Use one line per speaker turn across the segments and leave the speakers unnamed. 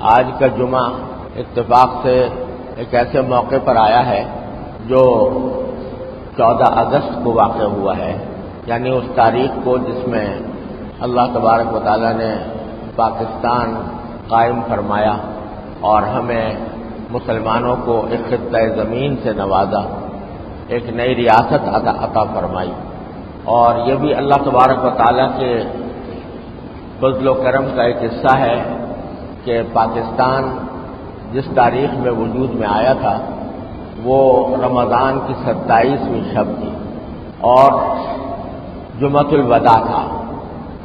آج کا جمعہ اتفاق سے ایک ایسے موقع پر آیا ہے جو 14 اگست کو واقع ہوا ہے، یعنی اس تاریخ کو جس میں اللہ تبارک و تعالیٰ نے پاکستان قائم فرمایا اور ہمیں مسلمانوں کو ایک خطہ زمین سے نوازا، ایک نئی ریاست عطا فرمائی۔ اور یہ بھی اللہ تبارک و تعالیٰ کے فضل و کرم کا ایک حصہ ہے کہ پاکستان جس تاریخ میں وجود میں آیا تھا وہ رمضان کی 27ویں شب تھی اور جمعۃ الوداع تھا۔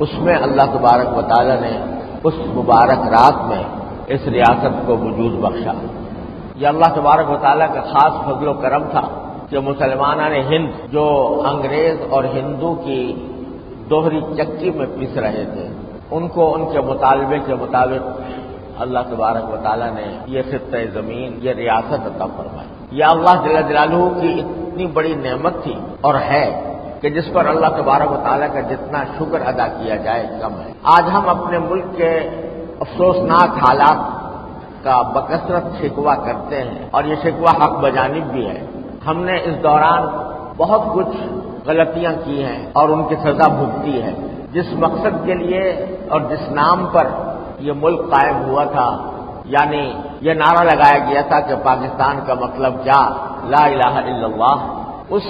اس میں اللہ تبارک و تعالیٰ نے اس مبارک رات میں اس ریاست کو وجود بخشا۔ یہ اللہ تبارک و تعالیٰ کا خاص فضل و کرم تھا کہ مسلمانان ہند جو انگریز اور ہندو کی دوہری چکی میں پس رہے تھے، ان کو ان کے مطالبے کے مطابق اللہ تبارک و تعالیٰ نے یہ خطہ زمین، یہ ریاست عطا فرمائی۔ یہ اللہ جل جلالہ کی اتنی بڑی نعمت تھی اور ہے کہ جس پر اللہ تبارک و تعالیٰ کا جتنا شکر ادا کیا جائے کم ہے۔ آج ہم اپنے ملک کے افسوسناک حالات کا بکثرت شکوہ کرتے ہیں اور یہ شکوہ حق بجانب بھی ہے۔ ہم نے اس دوران بہت کچھ غلطیاں کی ہیں اور ان کی سزا بھگتی ہے۔ جس مقصد کے لیے اور جس نام پر یہ ملک قائم ہوا تھا، یعنی یہ نعرہ لگایا گیا تھا کہ پاکستان کا مطلب کیا، لا الہ الا اللہ، اس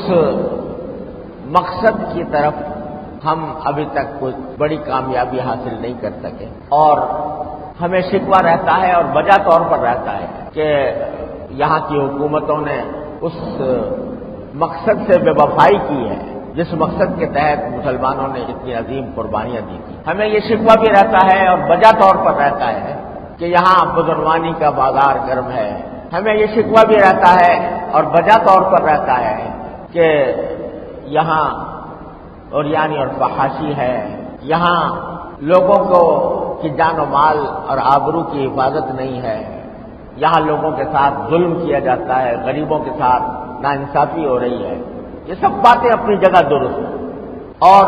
مقصد کی طرف ہم ابھی تک کوئی بڑی کامیابی حاصل نہیں کر سکے اور ہمیں شکوہ رہتا ہے اور وجہ طور پر رہتا ہے کہ یہاں کی حکومتوں نے اس مقصد سے بے وفائی کی ہے جس مقصد کے تحت مسلمانوں نے اتنی عظیم قربانیاں دی تھیں۔ ہمیں یہ شکوہ بھی رہتا ہے اور وجہ طور پر رہتا ہے کہ یہاں بدعنوانی کا بازار گرم ہے۔ ہمیں یہ شکوہ بھی رہتا ہے اور وجہ طور پر رہتا ہے کہ یہاں عریانی اور فحاشی ہے، یہاں لوگوں کو کی جان و مال اور آبرو کی حفاظت نہیں ہے، یہاں لوگوں کے ساتھ ظلم کیا جاتا ہے، غریبوں کے ساتھ ناانصافی ہو رہی ہے۔ یہ سب باتیں اپنی جگہ درست ہیں اور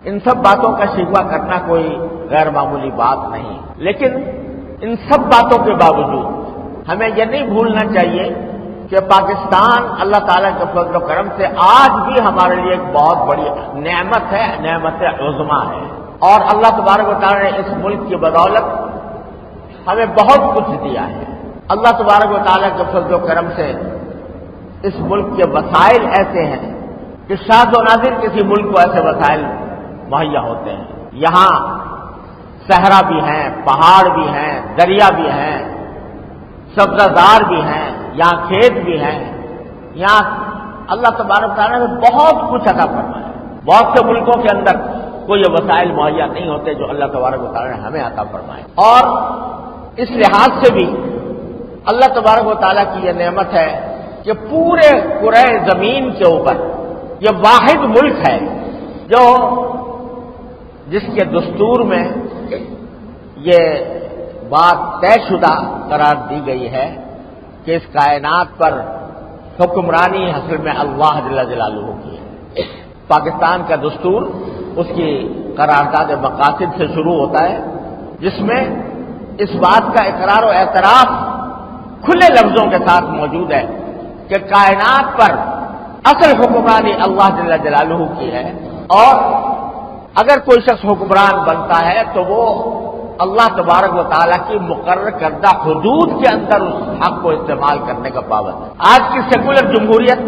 ان سب باتوں کا شکوہ کرنا کوئی غیر معمولی بات نہیں، لیکن ان سب باتوں کے باوجود ہمیں یہ نہیں بھولنا چاہیے کہ پاکستان اللہ تعالیٰ کے فضل و کرم سے آج بھی ہمارے لیے ایک بہت بڑی نعمت ہے، نعمت عظمیٰ ہے، اور اللہ تبارک و تعالیٰ نے اس ملک کی بدولت ہمیں بہت کچھ دیا ہے۔ اللہ تبارک و تعالیٰ کے فضل و کرم سے اس ملک کے وسائل ایسے ہیں کہ شاذ و نادر کسی ملک کو ایسے وسائل مہیا ہوتے ہیں۔ یہاں صحرا بھی ہیں، پہاڑ بھی ہیں، دریا بھی ہیں، سبزہ زار بھی ہیں، یہاں کھیت بھی ہیں، یہاں اللہ تبارک و تعالیٰ نے بہت کچھ عطا فرمایا ہے۔ بہت سے ملکوں کے اندر کوئی یہ وسائل مہیا نہیں ہوتے جو اللہ تبارک و تعالیٰ نے ہمیں عطا فرمائے، اور اس لحاظ سے بھی اللہ تبارک و تعالیٰ کی یہ نعمت ہے کہ پورے کرۂ زمین کے اوپر یہ واحد ملک ہے جو جس کے دستور میں یہ بات طے شدہ قرار دی گئی ہے کہ اس کائنات پر حکمرانی اصل میں اللہ جل جلالہ کی ہے۔ پاکستان کا دستور اس کی قرارداد مقاصد سے شروع ہوتا ہے جس میں اس بات کا اقرار و اعتراف کھلے لفظوں کے ساتھ موجود ہے کہ کائنات پر اصل حکمرانی اللہ جل جلالہ کی ہے، اور اگر کوئی شخص حکمران بنتا ہے تو وہ اللہ تبارک و تعالیٰ کی مقرر کردہ حدود کے اندر اس حق کو استعمال کرنے کا پابند ہے۔ آج کی سیکولر جمہوریت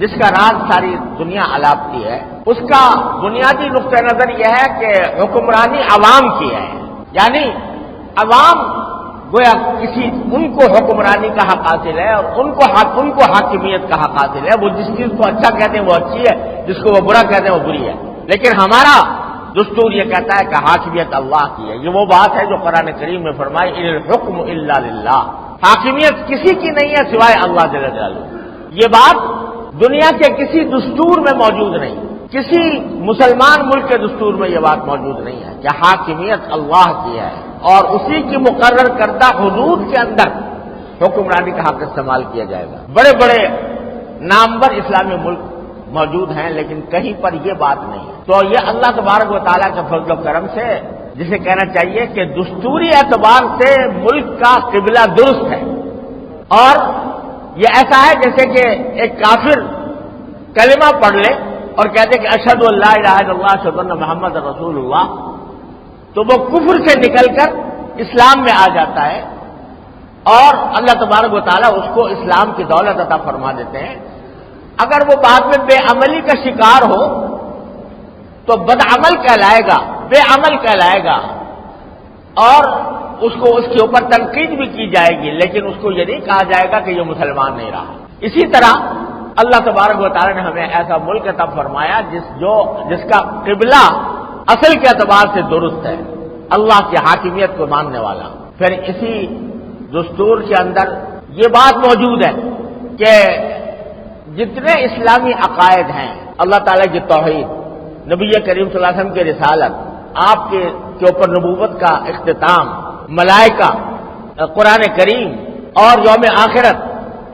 جس کا راز ساری دنیا الاپتی ہے، اس کا بنیادی نقطہ نظر یہ ہے کہ حکمرانی عوام کی ہے، یعنی عوام گویا ان کو حکمرانی کا حق حاصل ہے اور ان کو حاکمیت کا حق حاصل ہے۔ وہ جس چیز کو اچھا کہتے ہیں وہ اچھی ہے، جس کو وہ برا کہتے ہیں وہ بری ہے، لیکن ہمارا دستور یہ کہتا ہے کہ حاکمیت اللہ کی ہے۔ یہ وہ بات ہے جو قرآن کریم میں فرمائی ان الحکم الا للہ، حاکمیت کسی کی نہیں ہے سوائے اللہ جل جلالہ۔ یہ بات دنیا کے کسی دستور میں موجود نہیں، کسی مسلمان ملک کے دستور میں یہ بات موجود نہیں ہے کہ حاکمیت اللہ کی ہے اور اسی کی مقرر کردہ حدود کے اندر حکمرانی کا حق استعمال کیا جائے گا۔ بڑے بڑے نامور اسلامی ملک موجود ہیں لیکن کہیں پر یہ بات نہیں ہے۔ تو یہ اللہ تبارک و تعالیٰ کے فضل و کرم سے جسے کہنا چاہیے کہ دستوری اعتبار سے ملک کا قبلہ درست ہے، اور یہ ایسا ہے جیسے کہ ایک کافر کلمہ پڑھ لے اور کہتے کہ اشہد ان لا الہ الا اللہ اشہد ان محمد رسول اللہ، تو وہ کفر سے نکل کر اسلام میں آ جاتا ہے، اور اللہ تبارک و تعالیٰ اس کو اسلام کی دولت عطا فرما دیتے ہیں۔ اگر وہ بعد میں بے عملی کا شکار ہو تو بدعمل کہلائے گا، بے عمل کہلائے گا، اور اس کے اوپر تنقید بھی کی جائے گی، لیکن اس کو یہ نہیں کہا جائے گا کہ یہ مسلمان نہیں رہا۔ اسی طرح اللہ تبارک و تعالیٰ نے ہمیں ایسا ملک عطا فرمایا جس کا قبلہ اصل کے اعتبار سے درست ہے، اللہ کی حاکمیت کو ماننے والا۔ پھر اسی دستور کے اندر یہ بات موجود ہے کہ جتنے اسلامی عقائد ہیں، اللہ تعالیٰ کی توحید، نبی کریم صلی اللہ علیہ وسلم کی رسالت، آپ کے اوپر نبوت کا اختتام، ملائکہ، قرآن کریم اور یوم آخرت،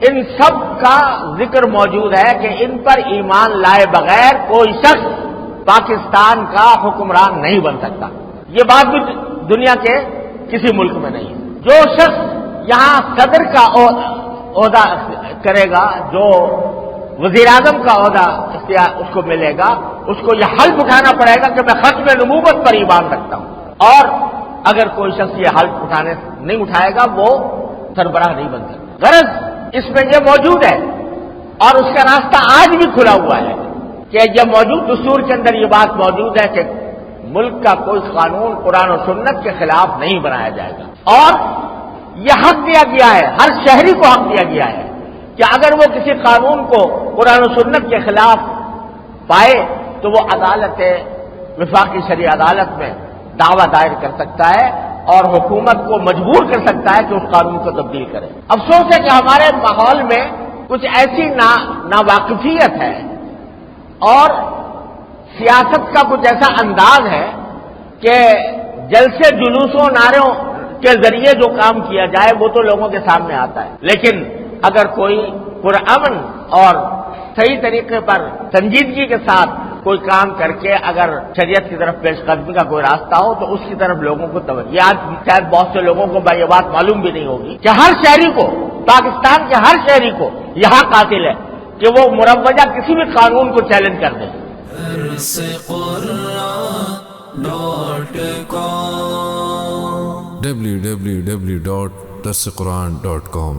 ان سب کا ذکر موجود ہے کہ ان پر ایمان لائے بغیر کوئی شخص پاکستان کا حکمران نہیں بن سکتا۔ یہ بات بھی دنیا کے کسی ملک میں نہیں ہے۔ جو شخص یہاں صدر کا عہدہ کرے گا، جو وزیر اعظم کا عہدہ اس کو ملے گا، اس کو یہ حلف اٹھانا پڑے گا کہ میں ختم نبوت پر ایمان رکھتا ہوں، اور اگر کوئی شخص یہ حلف نہیں اٹھائے گا وہ سربراہ نہیں بن سکتا۔ غرض اس میں یہ موجود ہے، اور اس کا راستہ آج بھی کھلا ہوا ہے کہ یہ موجود دستور کے اندر یہ بات موجود ہے کہ ملک کا کوئی قانون قرآن و سنت کے خلاف نہیں بنایا جائے گا، اور یہ حق دیا گیا ہے، ہر شہری کو حق دیا گیا ہے کہ اگر وہ کسی قانون کو قرآن و سنت کے خلاف پائے تو وہ عدالت وفاقی شرعی عدالت میں دعویٰ دائر کر سکتا ہے اور حکومت کو مجبور کر سکتا ہے کہ اس قانون کو تبدیل کرے۔ افسوس ہے کہ ہمارے ماحول میں کچھ ایسی ناواقفیت ہے اور سیاست کا کچھ ایسا انداز ہے کہ جلسے جلوسوں نعروں کے ذریعے جو کام کیا جائے وہ تو لوگوں کے سامنے آتا ہے، لیکن اگر کوئی پرامن اور صحیح طریقے پر سنجیدگی کے ساتھ کوئی کام کر کے اگر شریعت کی طرف پیش قدمی کا کوئی راستہ ہو تو اس کی طرف لوگوں کو توجہ، یہ آج شاید بہت سے لوگوں کو یہ بات معلوم بھی نہیں ہوگی کہ ہر شہری کو، پاکستان کے ہر شہری کو یہ حق حاصل ہے کہ وہ مروجہ کسی بھی قانون کو چیلنج کر دے۔
www.darsequran.com